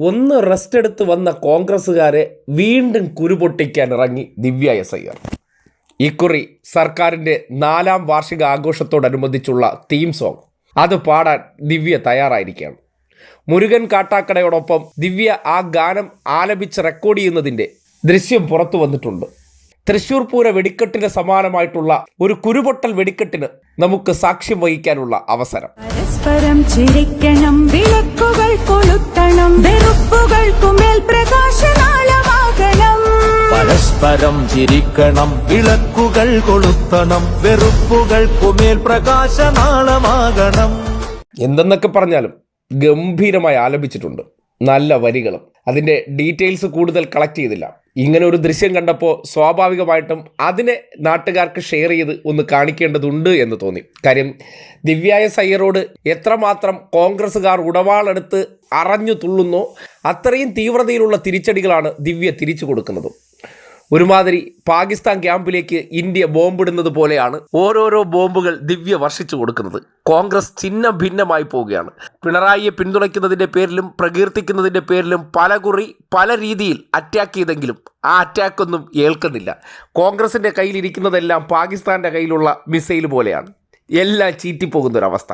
ഒന്ന് റെസ്റ്റ് എടുത്ത് വന്ന കോൺഗ്രസ്സുകാരെ വീണ്ടും കുരുപൊട്ടിക്കാൻ ഇറങ്ങി ദിവ്യ എസ് അയ്യർ. ഇക്കുറി സർക്കാരിൻ്റെ 4ാം വാർഷിക ആഘോഷത്തോടനുബന്ധിച്ചുള്ള തീം സോങ് അത് പാടാൻ ദിവ്യ തയ്യാറായിരിക്കുകയാണ്. മുരുകൻ കാട്ടാക്കടയോടൊപ്പം ദിവ്യ ആ ഗാനം ആലപിച്ച് റെക്കോർഡ് ചെയ്യുന്നതിൻ്റെ ദൃശ്യം പുറത്തു വന്നിട്ടുണ്ട്. തൃശ്ശൂർ പൂര വെടിക്കെട്ടിന് സമാനമായിട്ടുള്ള ഒരു കുരുപൊട്ടൽ വെടിക്കെട്ടിന് നമുക്ക് സാക്ഷ്യം വഹിക്കാനുള്ള അവസരം. പരസ്പരം ചിരിക്കണം, വിളക്കുകൾ കൊളുത്തണം, വെറുപ്പുകൾക്കുമേൽ പ്രകാശനാളമാകണം. പരസ്പരം ചിരിക്കണം, വിളക്കുകൾ കൊളുത്തണം, വെറുപ്പുകൾക്കുമേൽ പ്രകാശനാളമാകണം. എന്തെന്നൊക്കെ പറഞ്ഞാലും ഗംഭീരമായി ആലപിച്ചിട്ടുണ്ട്. നല്ല വരികളും. അതിൻ്റെ ഡീറ്റെയിൽസ് കൂടുതൽ കളക്ട് ചെയ്തില്ല. ഇങ്ങനെ ഒരു ദൃശ്യം കണ്ടപ്പോൾ സ്വാഭാവികമായിട്ടും അതിനെ നാട്ടുകാർക്ക് ഷെയർ ചെയ്ത് ഒന്ന് കാണിക്കേണ്ടതുണ്ട് എന്ന് തോന്നി. കാര്യം ദിവ്യ എസ് അയ്യരോട് എത്രമാത്രം കോൺഗ്രസ്സുകാർ ഉടവാളെടുത്ത് അറഞ്ഞു തുള്ളുന്നോ അത്രയും തീവ്രതയിലുള്ള തിരിച്ചടികളാണ് ദിവ്യ തിരിച്ചു കൊടുക്കുന്നത്. ഒരുമാതിരി പാകിസ്ഥാൻ ക്യാമ്പിലേക്ക് ഇന്ത്യ ബോംബിടുന്നത് പോലെയാണ് ഓരോരോ ബോംബുകൾ ദിവ്യ വർഷിച്ചു കൊടുക്കുന്നത്. കോൺഗ്രസ് ചിഹ്ന ഭിന്നമായി പോവുകയാണ്. പിണറായിയെ പിന്തുണയ്ക്കുന്നതിൻ്റെ പേരിലും പ്രകീർത്തിക്കുന്നതിൻ്റെ പേരിലും പലകുറി പല രീതിയിൽ അറ്റാക്ക് ചെയ്തെങ്കിലും ആ അറ്റാക്കൊന്നും ഏൽക്കുന്നില്ല. കോൺഗ്രസിൻ്റെ കയ്യിലിരിക്കുന്നതെല്ലാം പാകിസ്ഥാൻ്റെ കയ്യിലുള്ള മിസൈൽ പോലെയാണ്. എല്ലാം ചീറ്റിപ്പോകുന്നൊരവസ്ഥ.